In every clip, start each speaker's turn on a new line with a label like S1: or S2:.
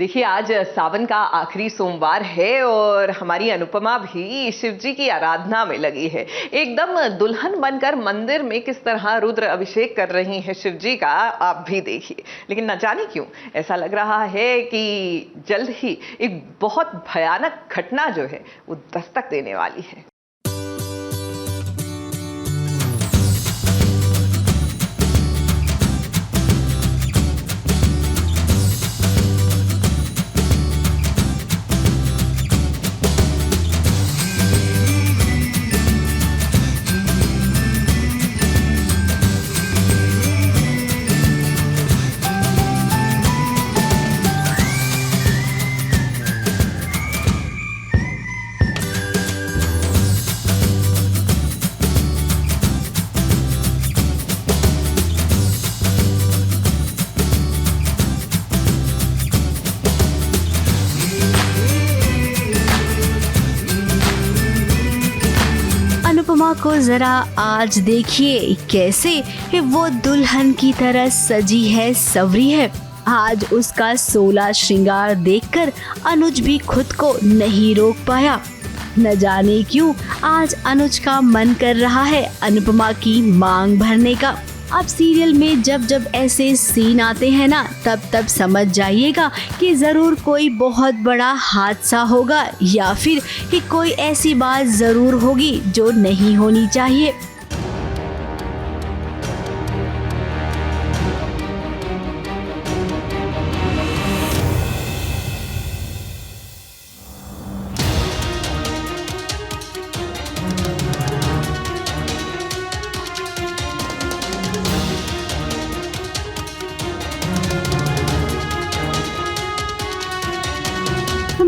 S1: देखिए आज सावन का आखिरी सोमवार है और हमारी अनुपमा भी शिव जी की आराधना में लगी है। एकदम दुल्हन बनकर मंदिर में किस तरह रुद्र अभिषेक कर रही हैं शिव जी का आप भी देखिए। लेकिन न जाने क्यों ऐसा लग रहा है कि जल्द ही एक बहुत भयानक घटना जो है वो दस्तक देने वाली है।
S2: अनुपमा को जरा आज देखिए कैसे वो दुल्हन की तरह सजी है, सवरी है। आज उसका 16 श्रृंगार देखकर अनुज भी खुद को नहीं रोक पाया। न जाने क्यों आज अनुज का मन कर रहा है अनुपमा की मांग भरने का। अब सीरियल में जब जब ऐसे सीन आते हैं ना तब समझ जाइएगा कि जरूर कोई बहुत बड़ा हादसा होगा या फिर कि कोई ऐसी बात जरूर होगी जो नहीं होनी चाहिए।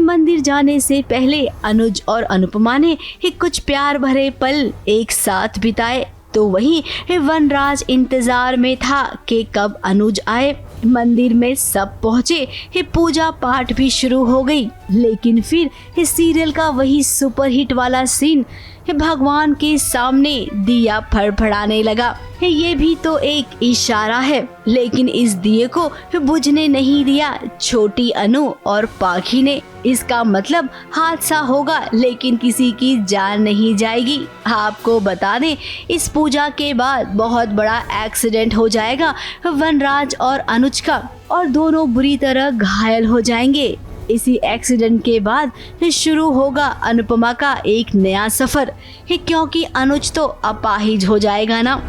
S2: मंदिर जाने से पहले अनुज और अनुपमा ने कुछ प्यार भरे पल एक साथ बिताए। तो वहीं वनराज इंतजार में था कि कब अनुज आए। मंदिर में सब पहुँचे, पूजा पाठ भी शुरू हो गई। लेकिन फिर सीरियल का वही सुपरहिट वाला सीन भगवान के सामने दिया फड़फड़ाने लगा। ये भी तो एक इशारा है, लेकिन इस दिए को बुझने नहीं दिया छोटी अनु और पाखी ने। इसका मतलब हादसा होगा लेकिन किसी की जान नहीं जाएगी। आपको बता दें इस पूजा के बाद बहुत बड़ा एक्सीडेंट हो जाएगा वनराज और अनुज का, और दोनों बुरी तरह घायल हो जाएंगे। इसी एक्सीडेंट के बाद शुरू होगा अनुपमा का एक नया सफर, क्योंकि अनुज तो अपाहिज हो जाएगा ना।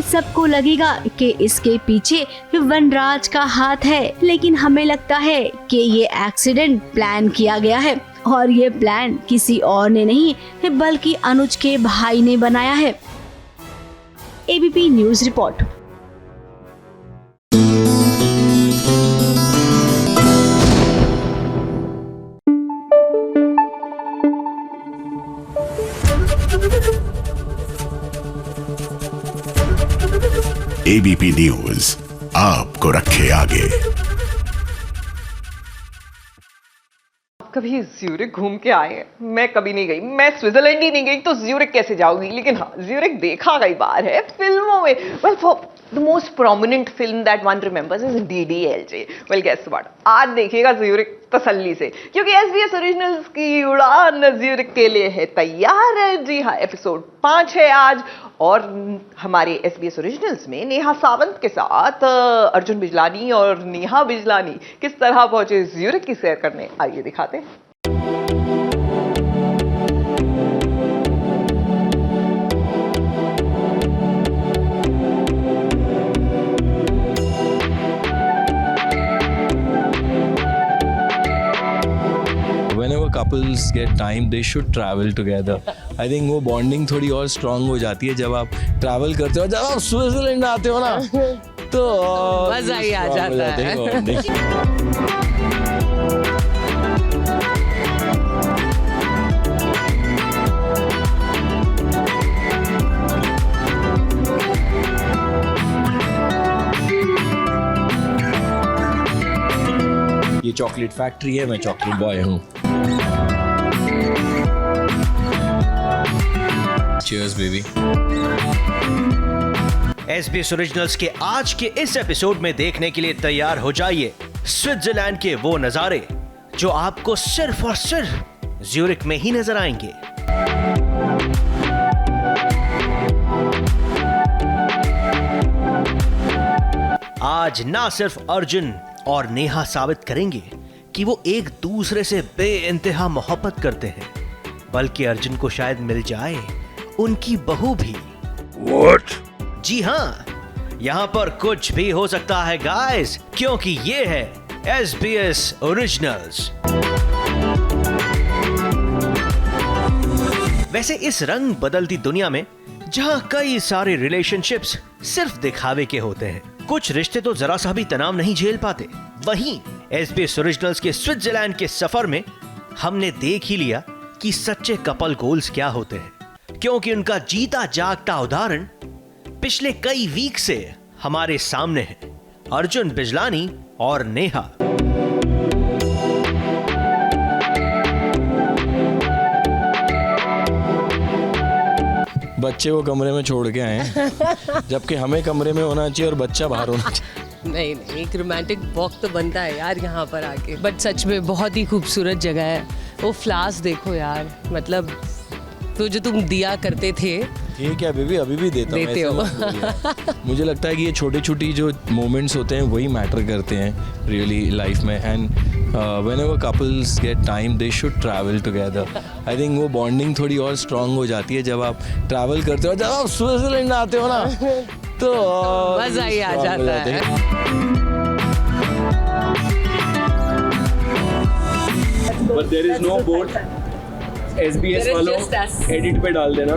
S2: सबको लगेगा कि इसके पीछे वनराज का हाथ है, लेकिन हमें लगता है कि ये एक्सीडेंट प्लान किया गया है और ये प्लान किसी और ने नहीं बल्कि अनुज के भाई ने बनाया है। ABP news report.
S3: ABP news आपको रखे आगे।
S1: कभी ज्यूरिक घूम के आए? मैं कभी नहीं गई, मैं स्विट्जरलैंड ही नहीं गई तो ज्यूरिक कैसे जाऊंगी। लेकिन हाँ, ज्यूरिक देखा कई बार है फिल्मों में। Well for the most prominent film that one remembers is DDLJ. Well guess what, आज देखिएगा ज्यूरिक तसल्ली से, क्योंकि एसबीएस ओरिजिनल्स की उड़ान ज्यूरिक के लिए है तैयार है। जी हाँ, एपिसोड 5 है आज और हमारे एसबीएस ओरिजिनल्स में नेहा सावंत के साथ अर्जुन बिजलानी और नेहा बिजलानी किस तरह पहुंचे ज्यूरिक की सैर करने, आइए दिखाते हैं।
S4: Whenever couples get time, they should travel together. I think वो bonding थोड़ी और strong हो जाती है जब आप travel करते हो। जब आप स्विट्जरलैंड आते हो ना तो
S1: मजा ही आ जाता है।
S4: ये चॉकलेट फैक्ट्री है, मैं चॉकलेट बॉय हूँ। Cheers, baby.
S5: SBS ओरिजिनल्स के आज के इस एपिसोड में देखने के लिए तैयार हो जाइए स्विट्जरलैंड के वो नजारे जो आपको सिर्फ और सिर्फ ज्यूरिक में ही नजर आएंगे। आज ना सिर्फ अर्जुन और नेहा साबित करेंगे कि वो एक दूसरे से बेइंतहा मोहब्बत करते हैं, बल्कि अर्जुन को शायद मिल जाए उनकी बहू भी।
S3: What?
S5: जी हाँ, यहाँ पर कुछ भी हो सकता है गाइस, क्योंकि ये है SBS ओरिजिनल्स। वैसे इस रंग बदलती दुनिया में जहाँ कई सारे रिलेशनशिप्स सिर्फ दिखावे के होते हैं, कुछ रिश्ते तो जरा सा भी तनाव नहीं झेल पाते। वहीं SBS ओरिजिनल्स के स्विट्जरलैंड के सफर में हमने देख ही लिया कि सच्चे कपल गोल्स क्या होते हैं, क्योंकि उनका जीता जागता उदाहरण पिछले कई वीक से हमारे सामने है। अर्जुन बिजलानी और नेहा।
S4: बच्चे को कमरे में छोड़ के आए हैं, जबकि हमें कमरे में होना चाहिए और बच्चा बाहर होना चाहिए।
S6: नहीं, एक रोमांटिक वॉक तो बनता है यार यहाँ पर आके। बट सच में बहुत ही खूबसूरत जगह है। वो फ्लावर्स देखो यार, मतलब तो जो तुम दिया करते थे।
S4: ठीक है बेबी, अभी भी देता हूँ,
S6: देते हो।
S4: मुझे लगता है कि ये छोटी छोटी जो मोमेंट्स होते हैं वही मैटर करते हैं रियली लाइफ में। And whenever couples get time they should travel together. I think वो बॉन्डिंग थोड़ी और स्ट्रांग हो जाती है जब आप ट्रैवल करते हो। जब आप स्विट्जरलैंड आते हो ना तो
S6: मजा ही आ जाता है।
S7: But there is no boat. SBS वालों एडिट पे डाल देना।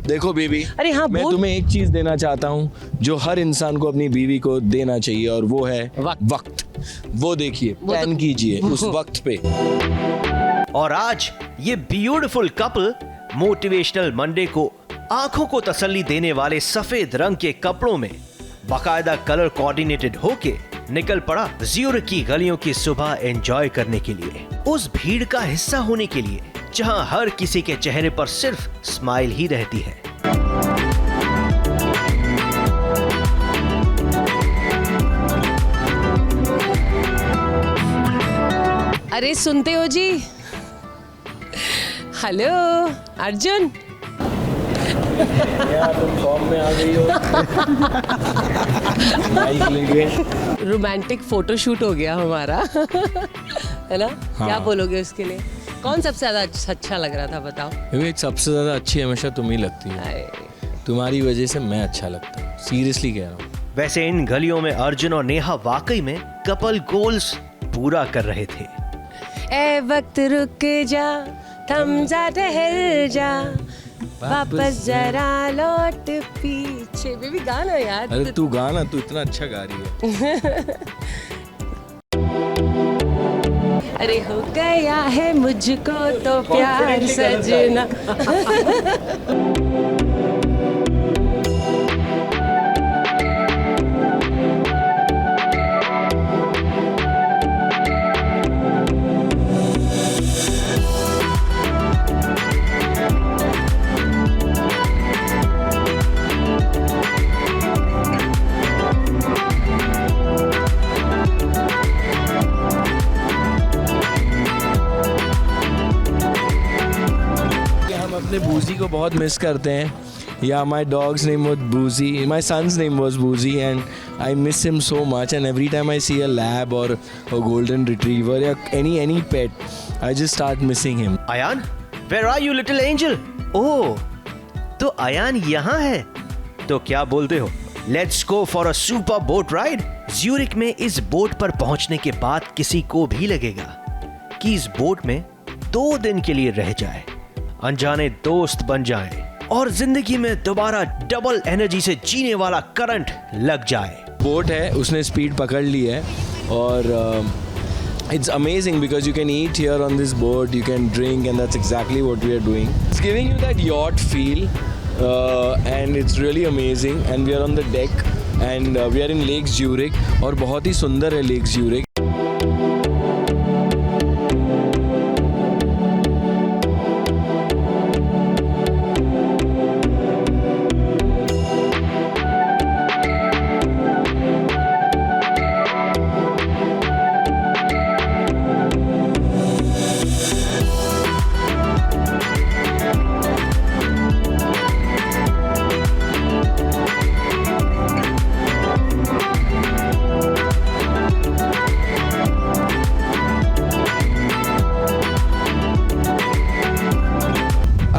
S4: देखो बेबी,
S6: अरे हाँ,
S4: मैं तुम्हें एक चीज देना चाहता हूँ जो हर इंसान को अपनी बीवी को देना चाहिए, और वो है वक्त। वो देखिए, प्लान कीजिए उस वक्त पे।
S5: और आज ये ब्यूटीफुल कपल मोटिवेशनल मंडे को आंखों को तसल्ली देने वाले सफेद रंग के कपड़ों में बाकायदा कलर कोऑर्डिनेटेड होके निकल पड़ा ज्यूरिक की गलियों की सुबह एंजॉय करने के लिए, उस भीड़ का हिस्सा होने के लिए जहां हर किसी के चेहरे पर सिर्फ स्माइल ही रहती है।
S6: अरे सुनते हो जी? हेलो अर्जुन।
S4: यार तुम फॉर्म में आ गई हो। माइक लेके
S6: रोमांटिक फोटो शूट हो गया हमारा। है ना?
S4: हाँ।
S6: क्या बोलोगे उसके लिए? कौन सबसे ज्यादा अच्छा लग रहा था बताओ?
S4: विवेक, सबसे ज्यादा अच्छी हमेशा तुम ही लगती हो। तुम्हारी वजह से मैं अच्छा लगता हूँ, सीरियसली कह रहा हूँ।
S5: वैसे इन गलियों में अर्जुन और नेहा वाकई में कपल गोल्स पूरा कर रहे थे।
S6: ए वक्त रुक जा, थम जा, ठहर जा, वापस जरा लौट पीछे। बेबी गाना यार।
S4: अरे तू गाना, तू इतना अच्छा गा रही है।
S6: अरे हो गया है मुझको तो प्यार सजना।
S4: अपने बूजी को बहुत मिस करते हैं। Yeah, my dog's name was Boozy. My son's name was Boozy, and I miss him so much. And every time I see a lab or a golden retriever or any pet, I just start missing him.
S5: Ayan, where are you, little angel? ओह, तो अयान यहाँ है। तो क्या बोलते हो? Let's go for a super boat ride. Zurich में इस boat पर पहुंचने के बाद किसी को भी लगेगा कि इस बोट में 2 दिन के लिए रह जाए, अनजाने दोस्त बन जाएं और जिंदगी में दोबारा डबल एनर्जी से जीने वाला करंट लग जाए।
S4: बोट है, उसने स्पीड पकड़ ली है और it's amazing because you can eat here on this boat, you can drink, and that's exactly what we are doing. It's giving you that yacht feel and it's really amazing. And we are on the deck and we are in Lake Zurich और बहुत ही सुंदर है Lake Zurich.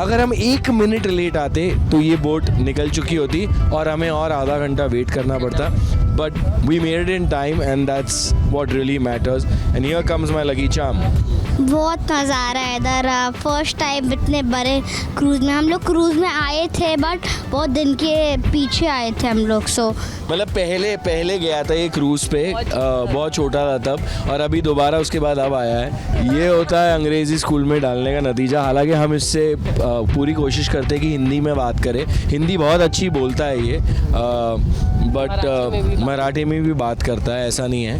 S4: अगर हम 1 minute late आते तो ये boat निकल चुकी होती और हमें और आधा घंटा वेट करना पड़ता, but we made it in time and that's what really matters. And here comes my lucky charm.
S8: बहुत मज़ा आ रहा है इधर। फर्स्ट टाइम इतने बड़े क्रूज़ में हम लोग क्रूज़ में आए थे, बट बहुत दिन के पीछे आए थे हम लोग। सो
S4: मतलब पहले गया था ये क्रूज़ पे, बहुत छोटा था तब, और अभी दोबारा उसके बाद अब आया है। ये होता है अंग्रेज़ी स्कूल में डालने का नतीजा। हालांकि हम इससे पूरी कोशिश करते हैं कि हिंदी में बात करें। हिंदी बहुत अच्छी बोलता है ये, बट मराठी में भी बात करता है, ऐसा नहीं है।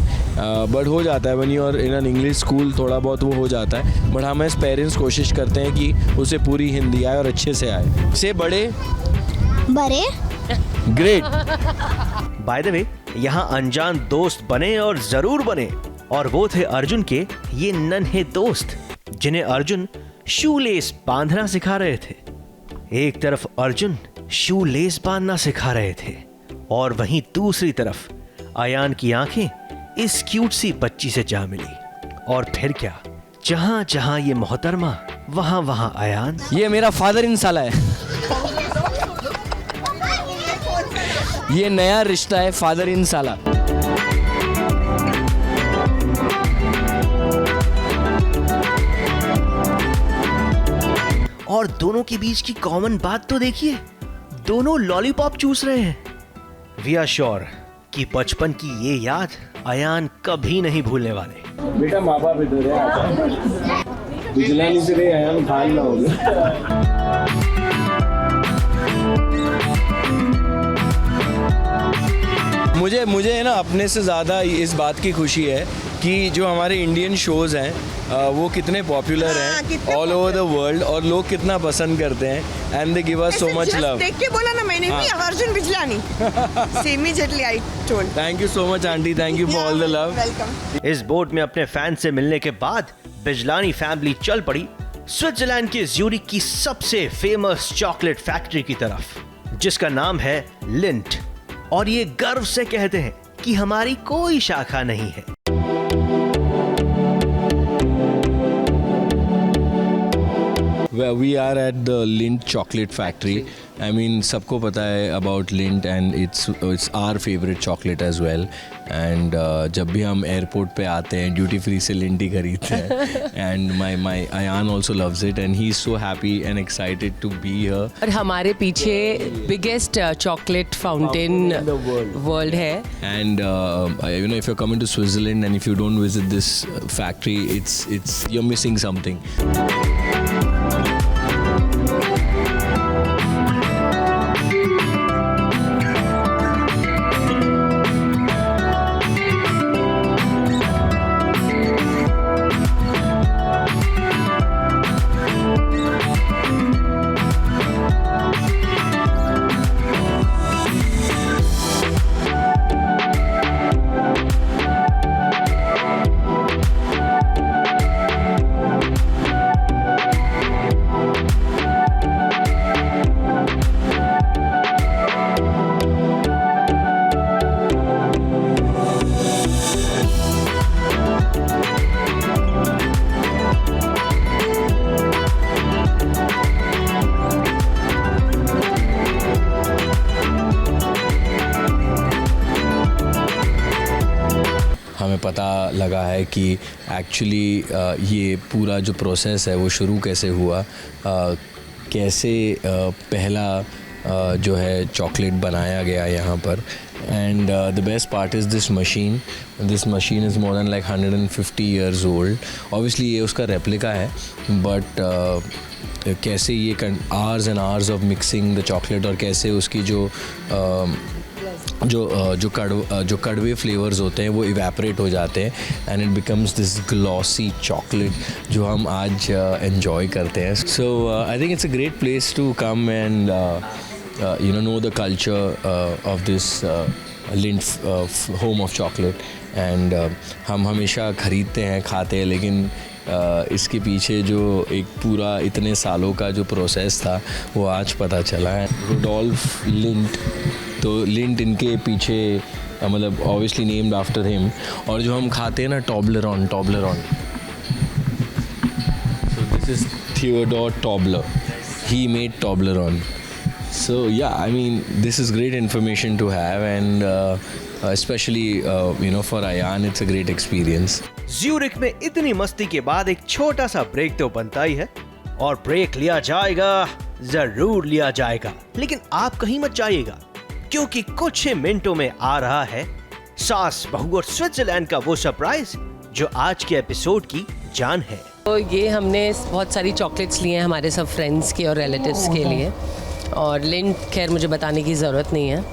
S4: बट हो जाता है, when you are in an English school थोड़ा बहुत वो हो जाता है। बट हम एज पेरेंट्स कोशिश करते हैं कि उसे पूरी हिंदी आए और अच्छे से आए। से बड़े ग्रेट।
S5: बाय द वे, यहाँ अनजान दोस्त बने और जरूर बने, और वो थे अर्जुन के ये नन्हे दोस्त जिन्हें अर्जुन शूलेस बांधना सिखा रहे थे। एक तरफ अर्जुन शूलेस बांधना सिखा रहे थे और वहीं दूसरी तरफ अयान की आंखें इस क्यूट सी बच्ची से जा मिली। और फिर क्या, जहां जहां ये मोहतरमा वहां वहां अयान।
S4: ये मेरा फादर इन साला है। ये नया रिश्ता है, फादर इन साला।
S5: और दोनों के बीच की कॉमन बात तो देखिए, दोनों लॉलीपॉप चूस रहे हैं। वी आर श्योर कि बचपन की ये याद अयान कभी नहीं भूलने वाले।
S7: बेटा माँ बाप इधर है, बिजलानी से रहे अयान खान ना होगा।
S4: मुझे है ना अपने से ज़्यादा इस बात की खुशी है कि जो हमारे इंडियन शोज़ हैं वो कितने पॉपुलर हैं ऑल ओवर द वर्ल्ड, और लोग कितना पसंद करते हैं, and they give us so much love.
S9: देख के बोला ना मैंने भी, Arjun Bijlani. Immediately I told.
S4: Thank you so much aunty, thank you for all the love.
S9: Welcome.
S5: इस बोट में अपने फैन से मिलने के बाद बिजलानी फैमिली चल पड़ी स्विट्जरलैंड के ज्यूरिक की सबसे फेमस चॉकलेट फैक्ट्री की तरफ, जिसका नाम है लिंट। और ये गर्व से कहते हैं कि हमारी कोई शाखा नहीं है।
S4: Well, we are at the Lindt chocolate factory. I mean, सबको पता है about Lindt and it's our favorite chocolate as well. And जब भी हम एयरपोर्ट पे आते हैं ड्यूटी फ्री से Lindt ही खरीदते हैं। And my Ayan also loves it and he's so happy and excited to be here.
S6: और हमारे पीछे बिगेस्ट चॉकलेट फाउंटेन वर्ल्ड है।
S4: And you know, if you're coming to Switzerland and if you don't visit this factory, it's you're missing something. हमें पता लगा है कि actually ये पूरा जो प्रोसेस है वो शुरू कैसे हुआ। कैसे पहला जो है चॉकलेट बनाया गया यहाँ पर. And the best part is this machine is more than like 150 years old. Obviously ये उसका रेप्लिका है, बट कैसे ये hours and hours of mixing the chocolate और कैसे उसकी जो कड़वे फ्लेवर्स होते हैं वो इवेपोरेट हो जाते हैं and it becomes this glossy chocolate जो हम आज एंजॉय करते हैं. So I think it's a great place to come and know the culture of this Lindt home of chocolate. And हम हमेशा ख़रीदते हैं, खाते हैं, लेकिन इसके पीछे जो एक पूरा इतने सालों का जो प्रोसेस था वो आज पता चला है. रुडोल्फ लिंट, तो लिंट इनके पीछे मतलब ऑब्वियसली नेम्ड आफ्टर हिम. और जो हम खाते हैं ना टॉबलरॉन, so this is Theodore Tobler. He made Toblerone. So yeah, I mean this is great information to have, and especially for Ayan it's a great experience.
S5: Zurich में इतनी मस्ती के बाद एक छोटा सा ब्रेक तो बनता ही है, और ब्रेक लिया जाएगा, जरूर लिया जाएगा. लेकिन आप कहीं मत जाइएगा, क्योंकि कुछ ही मिनटों में आ रहा है सास, बहू और स्विट्जरलैंड का वो सरप्राइज जो आज के एपिसोड की जान है.
S6: तो ये हमने बहुत सारी चॉकलेट्स लिए हैं हमारे सब फ्रेंड्स के और रिलेटिव्स के लिए. और लिंट खैर मुझे बताने की ज़रूरत नहीं है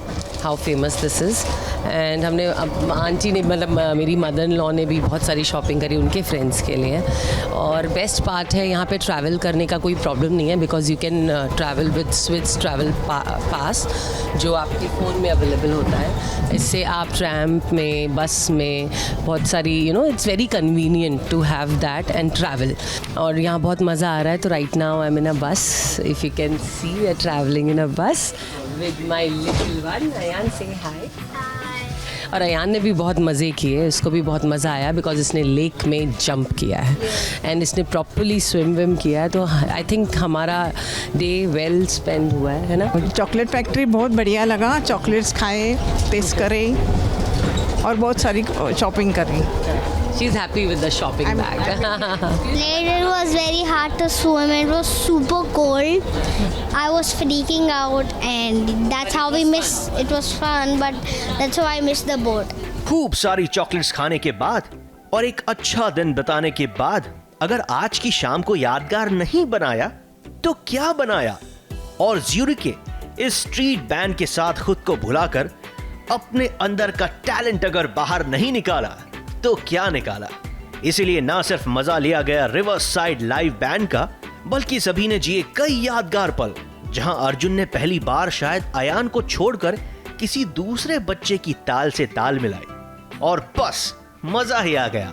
S6: how famous this is. And हमने अब आंटी ने मतलब मेरी मदर इन लॉ ने भी बहुत सारी शॉपिंग करी उनके फ्रेंड्स के लिए. और बेस्ट पार्ट है यहाँ पे ट्रैवल करने का कोई प्रॉब्लम नहीं है, because you can travel with Swiss travel pass जो आपके फ़ोन में अवेलेबल होता है. इससे आप ट्रैम्प में, बस में बहुत सारी it's very convenient to have that and travel. और यहाँ बहुत मज़ा आ रहा है. तो right now I am in a bus, if you can see we are travelling in a bus with my little one. Ayan से हाय. और अयान ने भी बहुत मज़े किए, इसको भी बहुत मज़ा आया बिकॉज इसने लेक में जंप किया है एंड इसने प्रॉपरली स्विम किया है. तो आई थिंक हमारा डे वेल स्पेंड हुआ है ना.
S9: चॉकलेट फैक्ट्री बहुत बढ़िया लगा, चॉकलेट्स खाए, टेस्ट करे और बहुत सारी शॉपिंग करी.
S6: She is happy with the shopping bag.
S8: It was very hard to swim. It was super cold. I was freaking out, and that's how we missed. It was fun, but that's how I missed the boat.
S5: खूब सारी chocolates खाने के बाद और एक अच्छा दिन बिताने के बाद अगर आज की शाम को यादगार नहीं बनाया तो क्या बनाया. और ज़्यूरिख के इस स्ट्रीट बैंड के साथ खुद को भुलाकर अपने अंदर का टैलेंट अगर बाहर नहीं निकाला तो क्या निकाला. इसीलिए ना सिर्फ मजा लिया गया रिवर्स साइड लाइव बैंड का, बल्कि सभी ने जिए कई यादगार पल, जहां अर्जुन ने पहली बार शायद अयान को छोड़कर किसी दूसरे बच्चे की ताल से ताल मिलाई, और बस मजा ही आ गया.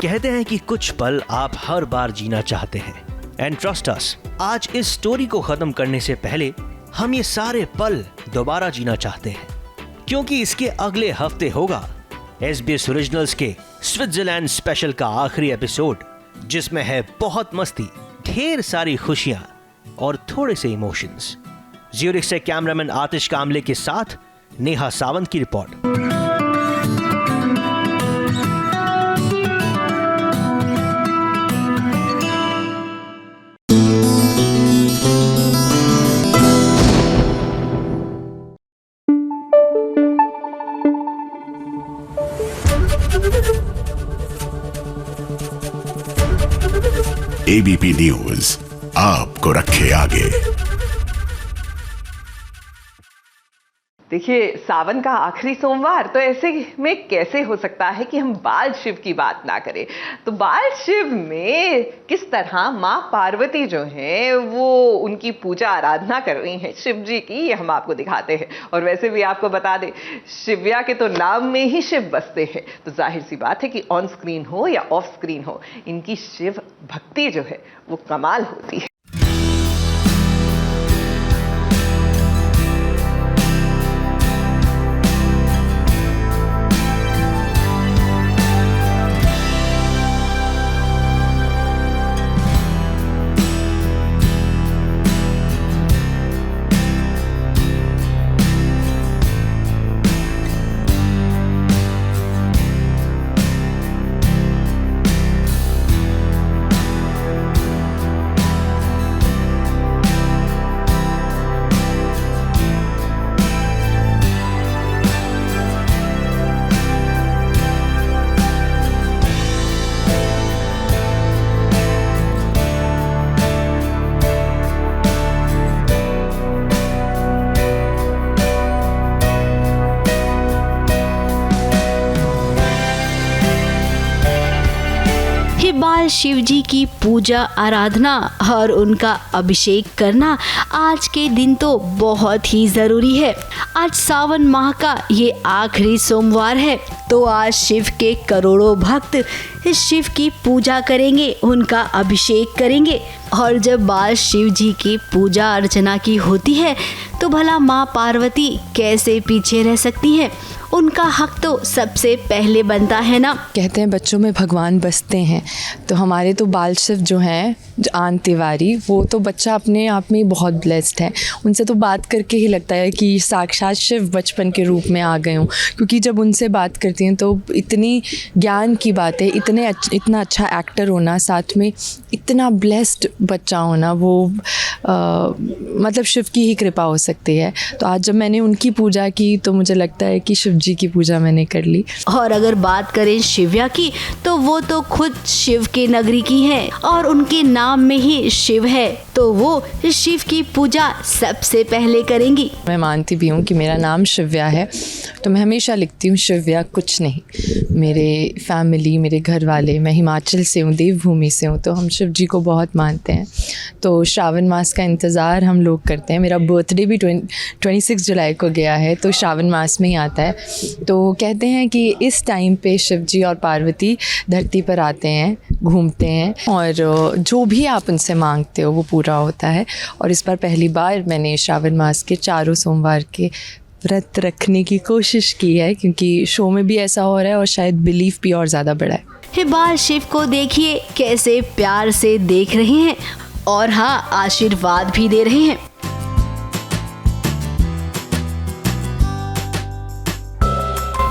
S5: कहते हैं कि कुछ पल आप हर बार जीना चाहते हैं. एंड ट्रस्ट अस, आज इस स्टोरी को खत्म करने से पहले हम ये सारे पल दोबारा जीना चाहते हैं, क्योंकि इसके अगले हफ्ते होगा SBS ओरिजिनल्स के स्विट्जरलैंड स्पेशल का आखिरी एपिसोड, जिसमें है बहुत मस्ती, ढेर सारी खुशियां और थोड़े से इमोशंस. ज़्यूरिख से कैमरामैन आतिश कामले के साथ नेहा सावंत की रिपोर्ट.
S3: न्यूज आपको रखे आगे।
S1: देखिए, सावन का आखिरी सोमवार, तो ऐसे में कैसे हो सकता है कि हम बाल शिव की बात ना करें। तो बाल शिव में किस तरह माँ पार्वती जो हैं वो उनकी पूजा आराधना कर रही हैं शिव जी की, ये हम आपको दिखाते हैं। और वैसे भी आपको बता दें, शिव्या के तो नाम में ही शिव बसते हैं, तो जाहिर सी बात है कि ऑन स्क्रीन हो या ऑफ स्क्रीन हो, इनकी शिव भक्ति जो है वो कमाल होती है।
S2: बाल शिव जी की पूजा आराधना और उनका अभिषेक करना आज के दिन तो बहुत ही जरूरी है। आज सावन माह का ये आखिरी सोमवार है, तो आज शिव के करोड़ों भक्त शिव की पूजा करेंगे, उनका अभिषेक करेंगे। और जब बाल शिव जी की पूजा अर्चना की होती है तो भला माँ पार्वती कैसे पीछे रह सकती हैं। उनका हक तो सबसे पहले बनता है ना।
S10: कहते हैं बच्चों में भगवान बसते हैं, तो हमारे तो बाल शिव जो हैं आन तिवारी, वो तो बच्चा अपने आप में बहुत ब्लेस्ड है। उनसे तो बात करके ही लगता है कि साक्षात शिव बचपन के रूप में आ गए हूँ, क्योंकि जब उनसे बात करती हैं तो इतनी ज्ञान की बातें, इतना अच्छा एक्टर होना, साथ में इतना ब्लेस्ड बच्चा होना, वो मतलब शिव की ही कृपा हो सकती है। तो आज जब मैंने उनकी पूजा की तो मुझे लगता है कि शिव जी की पूजा मैंने कर ली।
S2: और अगर बात करें शिव्या की, तो वो तो खुद शिव के नगरी की है और उनके नाम में ही शिव है, तो वो शिव की पूजा सबसे पहले करेंगी।
S10: मैं मानती भी हूँ कि मेरा नाम शिव्या है, तो मैं हमेशा लिखती हूँ शिव्या कुछ नहीं। मेरे फैमिली, मेरे घर वाले, मैं हिमाचल से हूँ, देवभूमि से हूँ, तो हम शिव जी को बहुत मानते हैं। तो श्रावण मास का इंतज़ार हम लोग करते हैं। मेरा बर्थडे भी 26 जुलाई को गया है, तो श्रावण मास में ही आता है। तो कहते हैं कि इस टाइम पे शिव जी और पार्वती धरती पर आते हैं, घूमते हैं, और जो भी आप उनसे मांगते हो वो पूरा होता है। और इस बार पहली बार मैंने श्रावण मास के चारों सोमवार के व्रत रखने की कोशिश की है, क्योंकि शो में भी ऐसा हो रहा है और शायद बिलीफ भी और ज़्यादा बड़ा है।
S2: बाल शिव को देखिए कैसे प्यार से देख रहे हैं और हाँ, आशीर्वाद भी दे रहे हैं।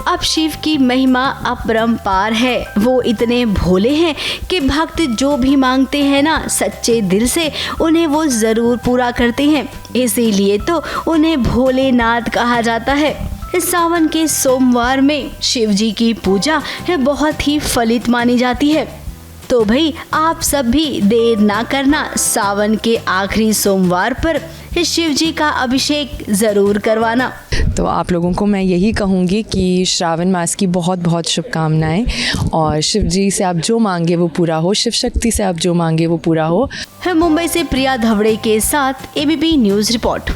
S2: अब शिव की महिमा अपरंपार है। वो इतने भोले हैं कि भक्त जो भी मांगते हैं ना, सच्चे दिल से, उन्हें वो जरूर पूरा करते हैं। इसीलिए तो उन्हें भोलेनाथ कहा जाता है। इस सावन के सोमवार में शिव जी की पूजा है बहुत ही फलित मानी जाती है। तो भाई आप सब भी देर ना करना, सावन के आखिरी सोमवार पर शिव जी का अभिषेक ज़रूर करवाना।
S10: तो आप लोगों को मैं यही कहूँगी कि श्रावण मास की बहुत बहुत शुभकामनाएं, और शिव जी से आप जो मांगे वो पूरा हो, शिव शक्ति से आप जो मांगे वो पूरा हो।
S2: मुंबई से प्रिया धवड़े के साथ ABP news report.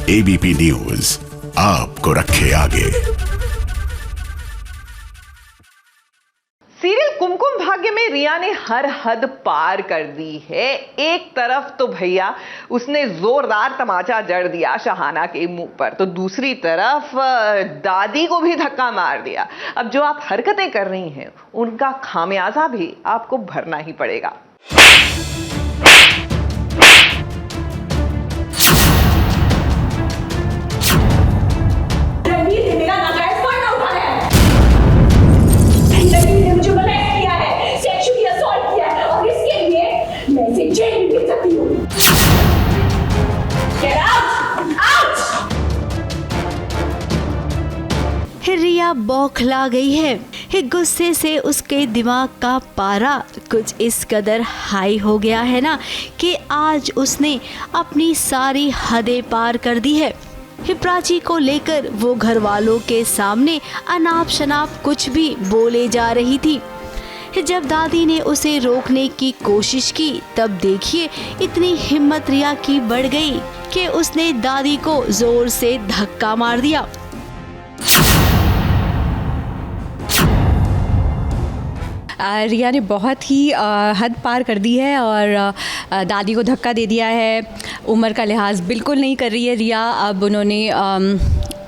S3: ABP news आपको रखे आगे।
S1: सीरियल कुमकुम भाग्य में रिया ने हर हद पार कर दी है। एक तरफ तो भैया उसने जोरदार तमाचा जड़ दिया शहाना के मुंह पर, तो दूसरी तरफ दादी को भी धक्का मार दिया। अब जो आप हरकतें कर रही हैं उनका खामियाजा भी आपको भरना ही पड़ेगा।
S2: रिया बौखला गई है। गुस्से से उसके दिमाग का पारा कुछ इस कदर हाई हो गया है ना कि आज उसने अपनी सारी हदें पार कर दी है। प्राची को लेकर वो घर वालों के सामने अनाप शनाप कुछ भी बोले जा रही थी। जब दादी ने उसे रोकने की कोशिश की तब देखिए इतनी हिम्मत रिया की बढ़ गई कि उसने दादी को जोर से धक्का मार दिया।
S11: रिया ने बहुत ही हद पार कर दी है और दादी को धक्का दे दिया है। उम्र का लिहाज बिल्कुल नहीं कर रही है रिया। अब उन्होंने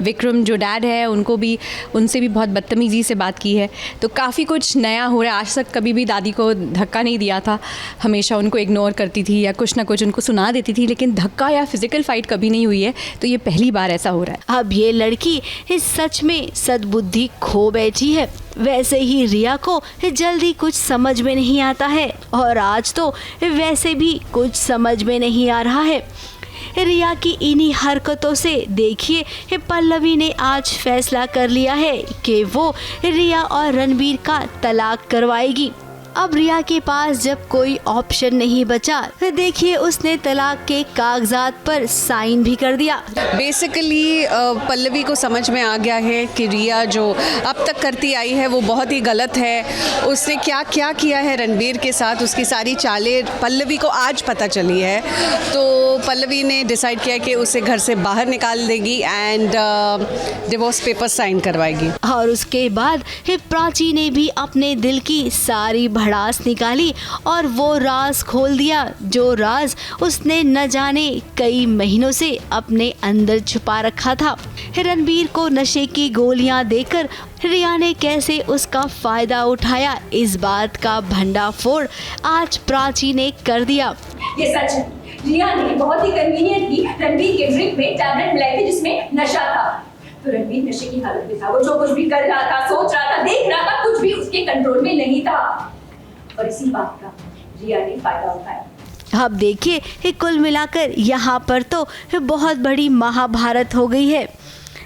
S11: विक्रम जो डैड है उनसे भी बहुत बदतमीज़ी से बात की है। तो काफ़ी कुछ नया हो रहा है। आज तक कभी भी दादी को धक्का नहीं दिया था, हमेशा उनको इग्नोर करती थी या कुछ ना कुछ उनको सुना देती थी, लेकिन धक्का या फिजिकल फाइट कभी नहीं हुई है। तो ये पहली बार ऐसा हो रहा है।
S2: अब ये लड़की सच में सद्बुद्धि खो बैठी है। वैसे ही रिया को जल्दी कुछ समझ में नहीं आता है और आज तो वैसे भी कुछ समझ में नहीं आ रहा है। रिया की इन्हीं हरकतों से देखिए पल्लवी ने आज फैसला कर लिया है कि वो रिया और रणबीर का तलाक करवाएगी। अब रिया के पास जब कोई ऑप्शन नहीं बचा देखिए उसने तलाक के कागजात पर साइन भी कर दिया।
S11: बेसिकली पल्लवी को समझ में आ गया है कि रिया जो अब तक करती आई है वो बहुत ही गलत है। उसने क्या क्या किया है रणबीर के साथ, उसकी सारी चालें पल्लवी को आज पता चली है। तो पल्लवी ने डिसाइड किया कि उसे घर से बाहर निकाल देगी एंड डिवोर्स पेपर साइन करवाएगी।
S2: और उसके बाद प्राची ने भी अपने दिल की सारी भड़ास निकाली और वो राज खोल दिया जो राज उसने न जाने कई महीनों से अपने अंदर छुपा रखा था। रणबीर को नशे की गोलियां देकर रिया ने कैसे उसका फायदा उठाया, इस बात का भंडाफोड़ आज प्राची ने कर दिया।
S12: ये सच है, रिया ने बहुत ही कन्वीनियंटली रणबीर के ड्रिंक में टैबलेट मिलाई थी जिसमें नशा था। तो रणबीर नशे की हालत में था, वो जो कुछ भी कर रहा था, सोच रहा था, देख रहा था, कुछ भी उसके कंट्रोल में नहीं था और इसी बात का रिया ने फायदा उठाया।
S2: अब देखिए कुल मिलाकर यहाँ पर तो बहुत बड़ी महाभारत हो गई है।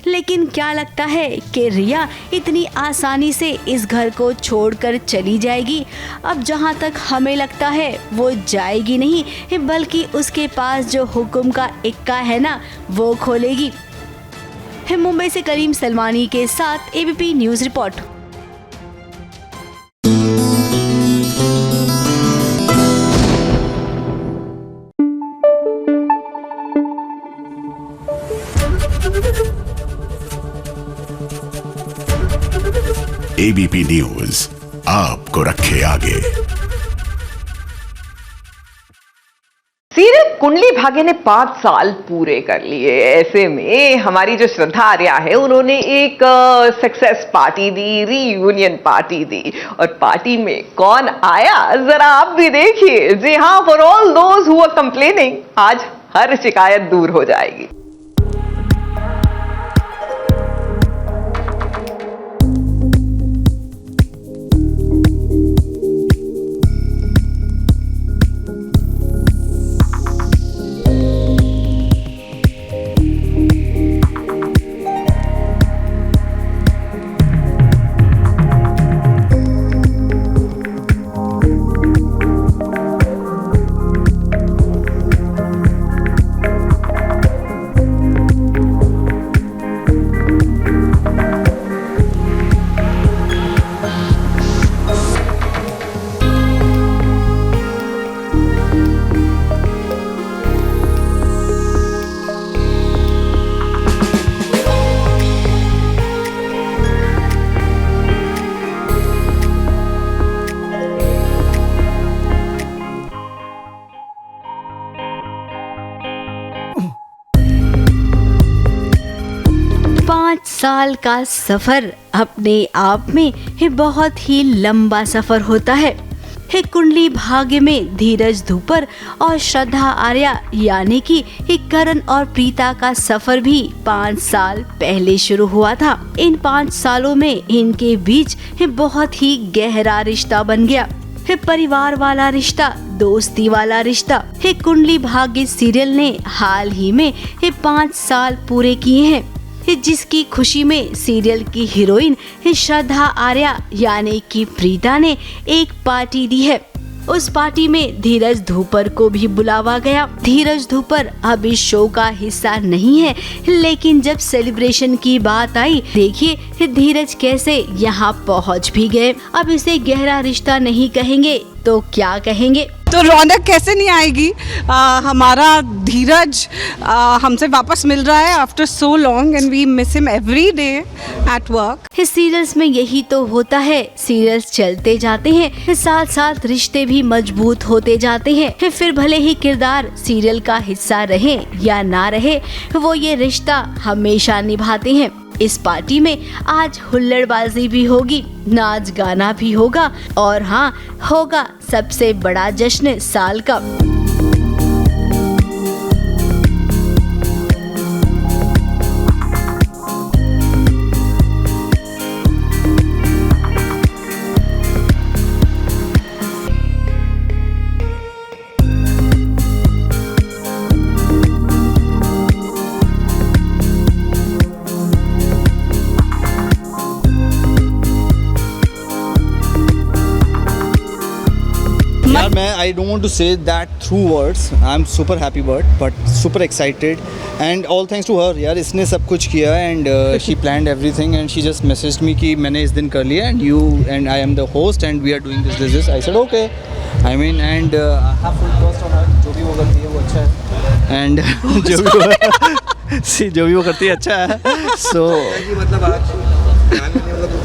S2: लेकिन क्या लगता है कि रिया इतनी आसानी से इस घर को छोड़कर चली जाएगी? अब जहाँ तक हमें लगता है वो जाएगी नहीं, बल्कि उसके पास जो हुक्म का इक्का है ना वो खोलेगी। मुंबई से करीम सलमानी के साथ ABP news report.
S3: ABP news आपको रखे आगे।
S1: सीरियल कुंडली भाग्य ने 5 साल पूरे कर लिए। ऐसे में हमारी जो श्रद्धा आर्या है उन्होंने एक सक्सेस पार्टी दी, रीयूनियन पार्टी दी। और पार्टी में कौन आया जरा आप भी देखिए। जी हाँ, for all those who are complaining, आज हर शिकायत दूर हो जाएगी।
S2: साल का सफर अपने आप में बहुत ही लंबा सफर होता है। कुंडली भाग्य में धीरज धूपर और श्रद्धा आर्या यानी कि करण और प्रीता का सफर भी 5 साल पहले शुरू हुआ था। इन 5 सालों में इनके बीच बहुत ही गहरा रिश्ता बन गया। परिवार वाला रिश्ता, दोस्ती वाला रिश्ता। कुंडली भाग्य सीरियल ने हाल ही में 5 साल पूरे किए हैं। जिसकी खुशी में सीरियल की हीरोइन श्रद्धा आर्या यानी कि प्रीता ने एक पार्टी दी है। उस पार्टी में धीरज धूपर को भी बुलावा गया। धीरज धूपर अब इस शो का हिस्सा नहीं है, लेकिन जब सेलिब्रेशन की बात आई, देखिए धीरज कैसे यहाँ पहुँच भी गए। अब इसे गहरा रिश्ता नहीं कहेंगे तो क्या कहेंगे?
S9: तो रौनक कैसे नहीं आएगी। हमारा धीरज हमसे वापस मिल रहा है after so long and we miss him every day at work.
S2: Serials में यही तो होता है, सीरियल्स चलते जाते हैं, साथ साथ रिश्ते भी मजबूत होते जाते हैं। फिर भले ही किरदार सीरियल का हिस्सा रहे या ना रहे, वो ये रिश्ता हमेशा निभाते हैं। इस पार्टी में आज हुल्लड़बाजी भी होगी, नाच गाना भी होगा और हाँ, होगा सबसे बड़ा जश्न साल का।
S13: I don't want to say that through words. I'm super happy but super excited and all thanks to her यार, इसने सब कुछ किया and she planned everything and she just messaged me कि मैंने इस दिन कर लिया and you and I am the host and we are doing this. I said okay. I mean and I have full trust on her. जो भी वो करती है वो अच्छा है and जो भी वो करती है अच्छा है। So
S14: मतलब आज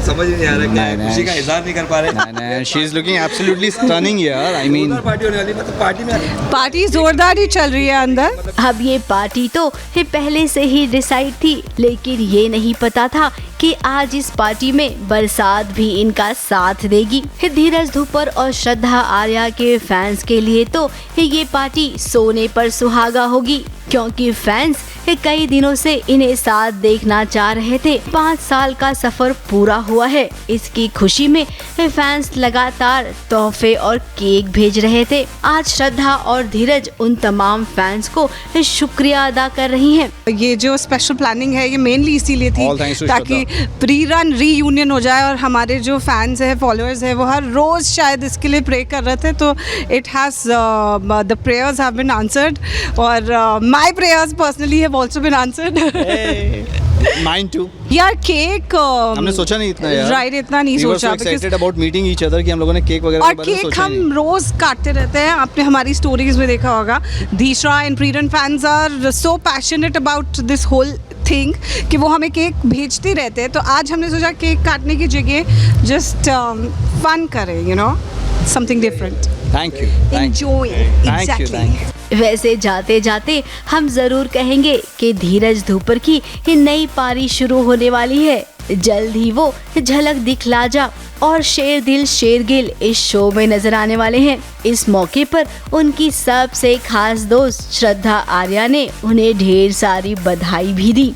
S14: समझ नहीं आ रहा है, खुशी का इजहार नहीं कर पा रहे।
S13: नहीं, she is looking absolutely stunning यार। I mean
S14: पार्टी होने वाली, मतलब
S9: पार्टी जोरदार ही चल रही है अंदर।
S2: अब ये पार्टी तो पहले से ही डिसाइड थी, लेकिन ये नहीं पता था कि आज इस पार्टी में बरसात भी इनका साथ देगी। धीरज धूपर और श्रद्धा आर्या के फैंस के लिए तो ये पार्टी सोने पर सुहागा होगी, क्योंकि फैंस कई दिनों से इन्हें साथ देखना चाह रहे थे। 5 साल का सफर पूरा हुआ है। इसकी खुशी में फैंस लगातार तोहफे और केक भेज रहे थे। आज श्रद्धा और धीरज उन तमाम फैंस को शुक्रिया अदा कर रही हैं।
S9: ये जो स्पेशल प्लानिंग है ये मेनली इसीलिए थी ताकि प्री रन रीयूनियन हो जाए और हमारे जो फैंस है, फॉलोअर्स है, वो हर रोज शायद इसके लिए प्रे कर रहे थे। तो it has the prayers have been answered और my prayers personally have also been answered.
S13: Mine too.
S9: यार केक
S13: हमने सोचा नहीं इतना यार।
S9: राइट, इतना नहीं सोचा।
S13: We were so excited about meeting each other कि हम लोगों ने केक वगैरह
S9: और केक हम रोज काटते रहते हैं। आपने हमारी स्टोरीज में देखा होगा, धीशरा एंड प्रीरन fans are so passionate about this whole thing कि वो हमें केक भेजते रहते हैं। तो आज हमने सोचा केक काटने की जगह जस्ट फन करें, you know, something different.
S13: Thank you.
S9: Enjoy. Exactly.
S2: वैसे जाते जाते हम जरूर कहेंगे कि धीरज धूपर की नई पारी शुरू होने वाली है। जल्द ही वो झलक दिखला जा और शेर दिल शेरगिल इस शो में नजर आने वाले हैं। इस मौके पर उनकी सबसे खास दोस्त श्रद्धा आर्या ने उन्हें ढेर सारी बधाई भी दी।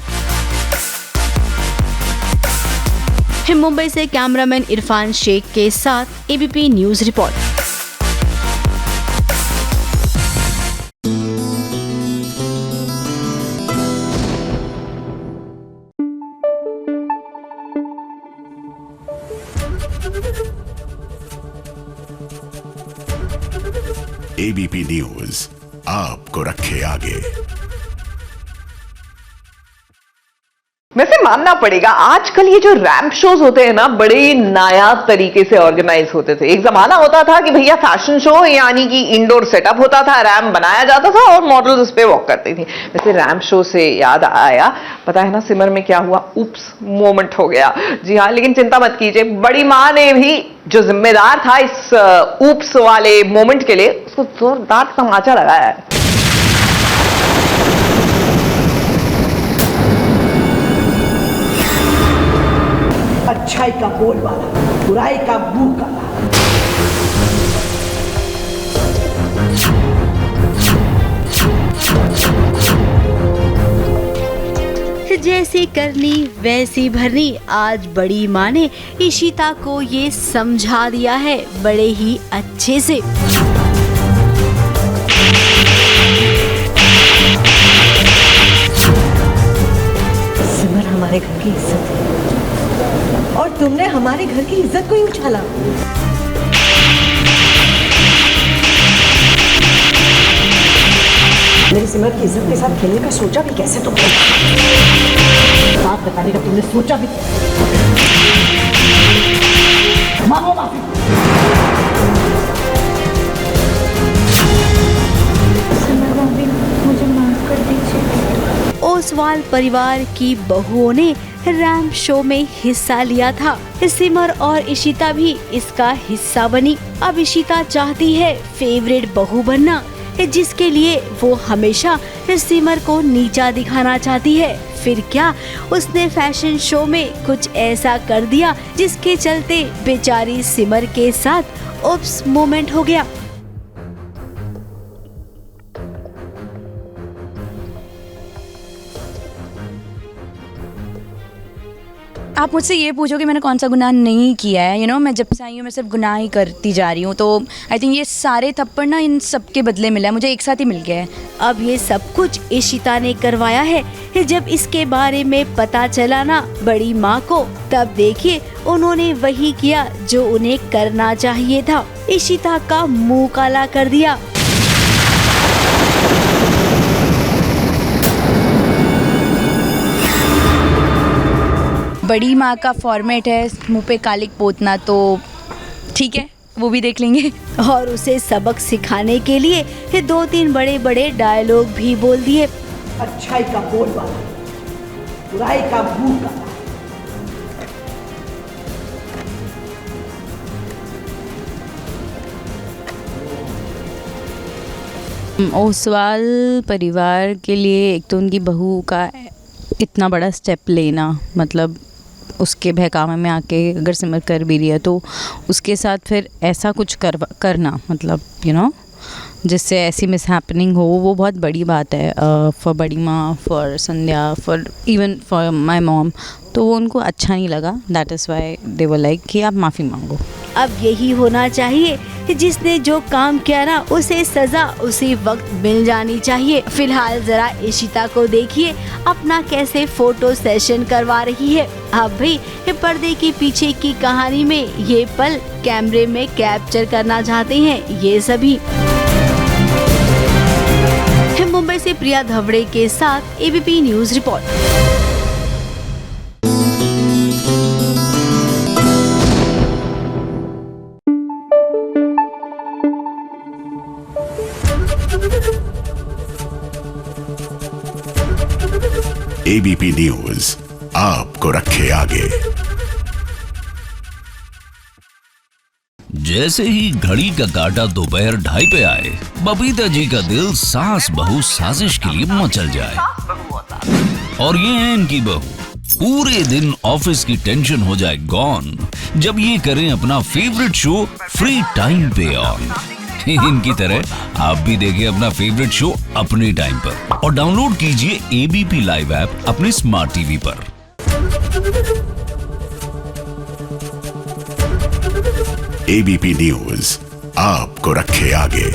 S2: मुंबई से कैमरामैन इरफान शेख के साथ ABP news report.
S3: ABP news आपको रखे आगे।
S1: वैसे मानना पड़ेगा आजकल ये जो रैंप शोज होते हैं ना, बड़े नायाब तरीके से ऑर्गेनाइज होते थे। एक जमाना होता था कि भैया फैशन शो यानी कि इंडोर सेटअप होता था, रैंप बनाया जाता था और मॉडल्स उस पे वॉक करती थी। वैसे रैंप शो से याद आया, पता है ना सिमर में क्या हुआ? उप्स मोमेंट हो गया। जी हाँ, लेकिन चिंता मत कीजिए, बड़ी माँ ने भी जो जिम्मेदार था इस उप्स वाले मोमेंट के लिए, उसको जोरदार तमाचा लगाया है।
S15: अच्छाई का बोलबाला, बुराई का मुंह काला।
S2: जैसी करनी वैसी भरनी। आज बड़ी माँ ने इशिता को ये समझा दिया है बड़े ही अच्छे से।
S15: सिमर हमारे घर की इज्जत है और तुमने हमारे घर की इज्जत को ही उछाला। मेरी सिमरत की इज्जत के साथ खेलने का सोचा भी कैसे तुमने? बात बताने का तुमने सोचा भी कैसे? मांगो माफी।
S2: मुझे माफ कर दीजिए। ओसवाल परिवार की बहुओं ने रैंप शो में हिस्सा लिया था। सिमर और इशिता भी इसका हिस्सा बनी। अब इशिता चाहती है फेवरेट बहू बनना, जिसके लिए वो हमेशा सिमर को नीचा दिखाना चाहती है। फिर क्या, उसने फैशन शो में कुछ ऐसा कर दिया जिसके चलते बेचारी सिमर के साथ उप्स मोमेंट हो गया।
S11: आप मुझसे ये पूछो कि मैंने कौन सा गुनाह नहीं किया है। मैं जब से आई हूँ मैं सिर्फ गुनाह ही करती जा रही हूँ। तो आई थिंक ये सारे थप्पड़ ना इन सब के बदले मिला है, मुझे एक साथ ही मिल गया है।
S2: अब ये सब कुछ इशिता ने करवाया है। जब इसके बारे में पता चला ना बड़ी माँ को, तब देखिए उन्होंने वही किया जो उन्हें करना चाहिए था। इशिता का मुंह काला कर दिया।
S11: बड़ी माँ का फॉर्मेट है मुंह पे कालिक पोतना, तो ठीक है वो भी देख लेंगे।
S2: और उसे सबक सिखाने के लिए 2-3 बड़े डायलॉग भी बोल दिए।
S15: अच्छाई का बोलबाला, बुराई का मुंह काला।
S11: ओसवाल परिवार के लिए एक तो उनकी बहू का इतना बड़ा स्टेप लेना, मतलब उसके बहकावे में आके अगर सिमर कर भी रही है तो उसके साथ फिर ऐसा कुछ करना, मतलब जिससे ऐसी मिस हैपनिंग हो, वो बहुत बड़ी बात है फॉर बड़ी माँ, for Sandhya, for even for my mom. तो वो उनको अच्छा नहीं लगा। That is why they were like कि आप माफ़ी मांगो।
S2: अब यही होना चाहिए, जिसने जो काम किया ना उसे सजा उसी वक्त मिल जानी चाहिए। फिलहाल जरा इशिता को देखिए अपना कैसे फोटो सेशन करवा रही है। अब भी पर्दे के पीछे की कहानी में ये पल कैमरे में कैप्चर करना चाहते हैं ये सभी। मुंबई से प्रिया धवड़े के साथ ABP news report.
S3: ABP news आपको रखे आगे।
S16: जैसे ही घड़ी का काटा दोपहर 2:30 पे आए, बबीता जी का दिल सास बहू साजिश के लिए मचल जाए। और ये है इनकी बहू, पूरे दिन ऑफिस की टेंशन हो जाए गॉन जब ये करें अपना फेवरेट शो फ्री टाइम पे ऑन। इनकी तरह आप भी देखें अपना फेवरेट शो अपने टाइम पर और डाउनलोड कीजिए एबीपी लाइव ऐप अपने स्मार्ट टीवी पर।
S3: एबीपी न्यूज आपको रखे आगे।